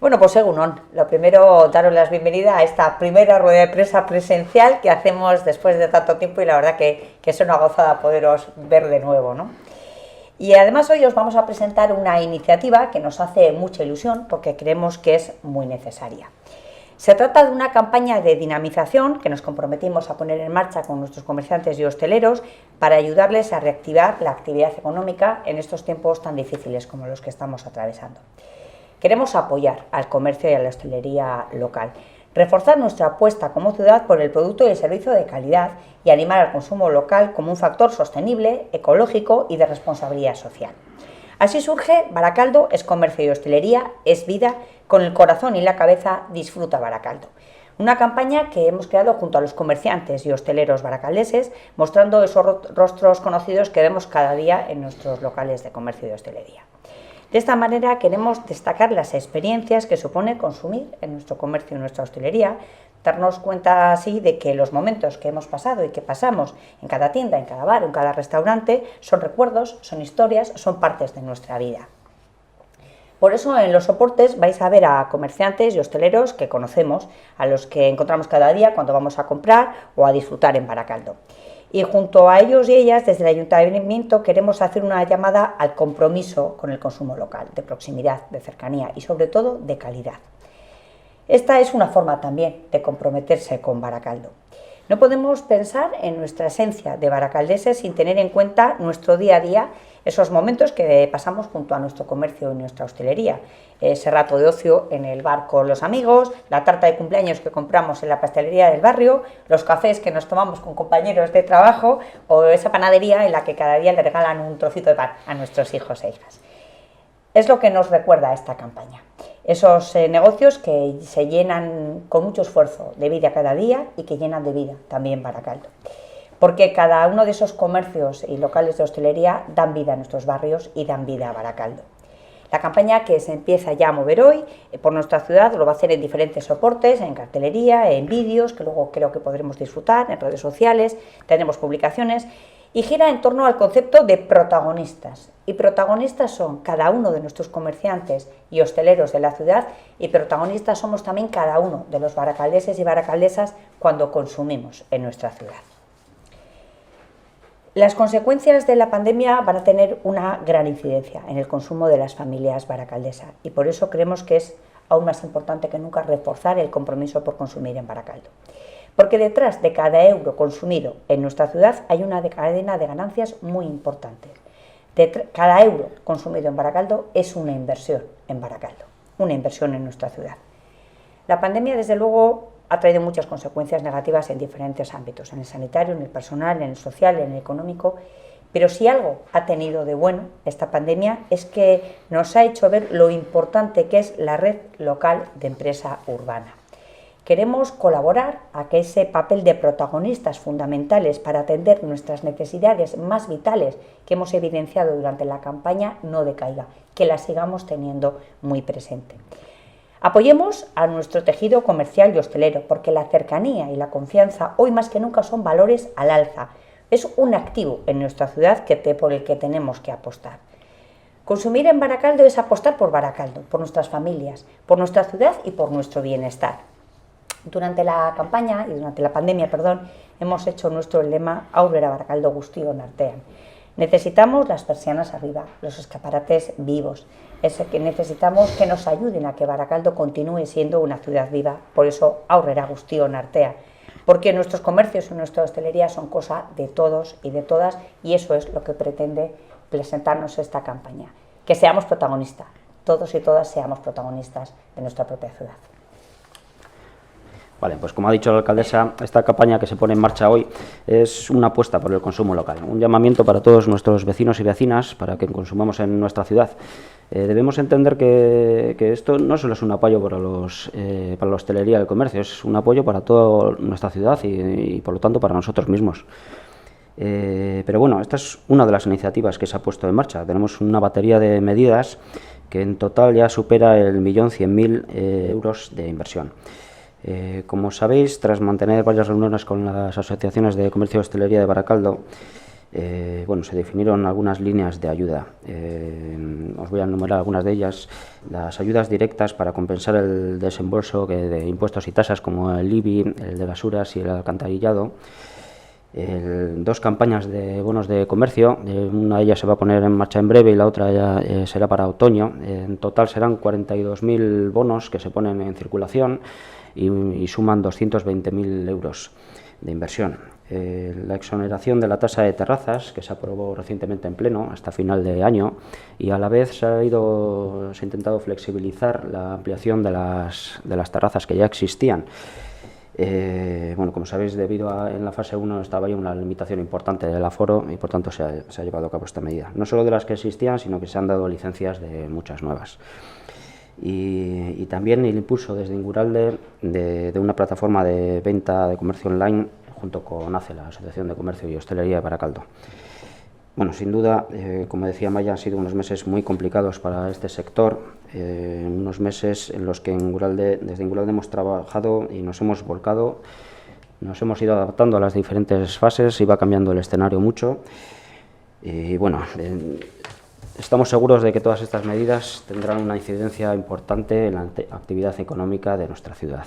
Bueno, pues Egunon, lo primero daros la bienvenida a esta primera rueda de prensa presencial que hacemos después de tanto tiempo y la verdad que es una gozada poderos ver de nuevo, ¿no? Y además hoy os vamos a presentar una iniciativa que nos hace mucha ilusión porque creemos que es muy necesaria. Se trata de una campaña de dinamización que nos comprometimos a poner en marcha con nuestros comerciantes y hosteleros para ayudarles a reactivar la actividad económica en estos tiempos tan difíciles como los que estamos atravesando. Queremos apoyar al comercio y a la hostelería local, reforzar nuestra apuesta como ciudad por el producto y el servicio de calidad y animar al consumo local como un factor sostenible, ecológico y de responsabilidad social. Así surge Baracaldo es comercio y hostelería, es vida, con el corazón y la cabeza disfruta Baracaldo. Una campaña que hemos creado junto a los comerciantes y hosteleros baracaldeses, mostrando esos rostros conocidos que vemos cada día en nuestros locales de comercio y hostelería. De esta manera queremos destacar las experiencias que supone consumir en nuestro comercio y nuestra hostelería, darnos cuenta así de que los momentos que hemos pasado y que pasamos en cada tienda, en cada bar, en cada restaurante, son recuerdos, son historias, son partes de nuestra vida. Por eso en los soportes vais a ver a comerciantes y hosteleros que conocemos, a los que encontramos cada día cuando vamos a comprar o a disfrutar en Baracaldo. Y junto a ellos y ellas, desde el Ayuntamiento, queremos hacer una llamada al compromiso con el consumo local, de proximidad, de cercanía y sobre todo de calidad. Esta es una forma también de comprometerse con Baracaldo. No podemos pensar en nuestra esencia de baracaldeses sin tener en cuenta nuestro día a día, esos momentos que pasamos junto a nuestro comercio y nuestra hostelería, ese rato de ocio en el bar con los amigos, la tarta de cumpleaños que compramos en la pastelería del barrio, los cafés que nos tomamos con compañeros de trabajo o esa panadería en la que cada día le regalan un trocito de pan a nuestros hijos e hijas. Es lo que nos recuerda esta campaña. Esos negocios que se llenan con mucho esfuerzo de vida cada día y que llenan de vida también Baracaldo. Porque cada uno de esos comercios y locales de hostelería dan vida a nuestros barrios y dan vida a Baracaldo. La campaña que se empieza ya a mover hoy por nuestra ciudad lo va a hacer en diferentes soportes, en cartelería, en vídeos, que luego creo que podremos disfrutar, en redes sociales, tendremos publicaciones, y gira en torno al concepto de protagonistas. Y protagonistas son cada uno de nuestros comerciantes y hosteleros de la ciudad, y protagonistas somos también cada uno de los baracaldeses y baracaldesas cuando consumimos en nuestra ciudad. Las consecuencias de la pandemia van a tener una gran incidencia en el consumo de las familias baracaldesas y por eso creemos que es aún más importante que nunca reforzar el compromiso por consumir en Baracaldo. Porque detrás de cada euro consumido en nuestra ciudad hay una cadena de ganancias muy importante. Cada euro consumido en Baracaldo es una inversión en Baracaldo, una inversión en nuestra ciudad. La pandemia, desde luego, ha traído muchas consecuencias negativas en diferentes ámbitos, en el sanitario, en el personal, en el social, en el económico, pero si algo ha tenido de bueno esta pandemia es que nos ha hecho ver lo importante que es la red local de empresa urbana. Queremos colaborar a que ese papel de protagonistas fundamentales para atender nuestras necesidades más vitales que hemos evidenciado durante la campaña no decaiga, que la sigamos teniendo muy presente. Apoyemos a nuestro tejido comercial y hostelero, porque la cercanía y la confianza hoy más que nunca son valores al alza. Es un activo en nuestra ciudad por el que tenemos que apostar. Consumir en Baracaldo es apostar por Baracaldo, por nuestras familias, por nuestra ciudad y por nuestro bienestar. Durante la campaña y durante la pandemia, hemos hecho nuestro lema Aurrera Baracaldo Guztion Artean. Necesitamos las persianas arriba, los escaparates vivos. Necesitamos que nos ayuden a que Baracaldo continúe siendo una ciudad viva. Por eso Aurrera Guztion Artean. Porque nuestros comercios y nuestra hostelería son cosa de todos y de todas y eso es lo que pretende presentarnos esta campaña. Que seamos protagonistas, todos y todas seamos protagonistas de nuestra propia ciudad. Vale, pues como ha dicho la alcaldesa, esta campaña que se pone en marcha hoy es una apuesta por el consumo local, un llamamiento para todos nuestros vecinos y vecinas para que consumamos en nuestra ciudad. Debemos entender que esto no solo es un apoyo para la hostelería y el comercio, es un apoyo para toda nuestra ciudad y por lo tanto para nosotros mismos. Pero bueno, esta es una de las iniciativas que se ha puesto en marcha. Tenemos una batería de medidas que en total ya supera el 1.100.000 euros de inversión. Como sabéis, tras mantener varias reuniones con las asociaciones de comercio y hostelería de Baracaldo, Bueno, se definieron algunas líneas de ayuda. Os voy a enumerar algunas de ellas. Las ayudas directas para compensar el desembolso de impuestos y tasas, como el IBI, el de basuras y el alcantarillado. Dos campañas de bonos de comercio, una de ellas se va a poner en marcha en breve y la otra ya será para otoño. En total serán 42.000 bonos que se ponen en circulación y suman 220.000 euros de inversión. La exoneración de la tasa de terrazas, que se aprobó recientemente en pleno hasta final de año, y a la vez se ha intentado flexibilizar la ampliación de las terrazas que ya existían. Bueno, como sabéis, en la fase 1 estaba ya una limitación importante del aforo y por tanto se ha llevado a cabo esta medida. No solo de las que existían, sino que se han dado licencias de muchas nuevas. Y también el impulso desde Inguralde de una plataforma de venta de comercio online junto con ACE, la Asociación de Comercio y Hostelería de Baracaldo. Bueno, sin duda, como decía Maya, han sido unos meses muy complicados para este sector, unos meses en los que desde Inguralde hemos trabajado y nos hemos volcado, nos hemos ido adaptando a las diferentes fases, iba cambiando el escenario mucho y bueno, estamos seguros de que todas estas medidas tendrán una incidencia importante en la actividad económica de nuestra ciudad.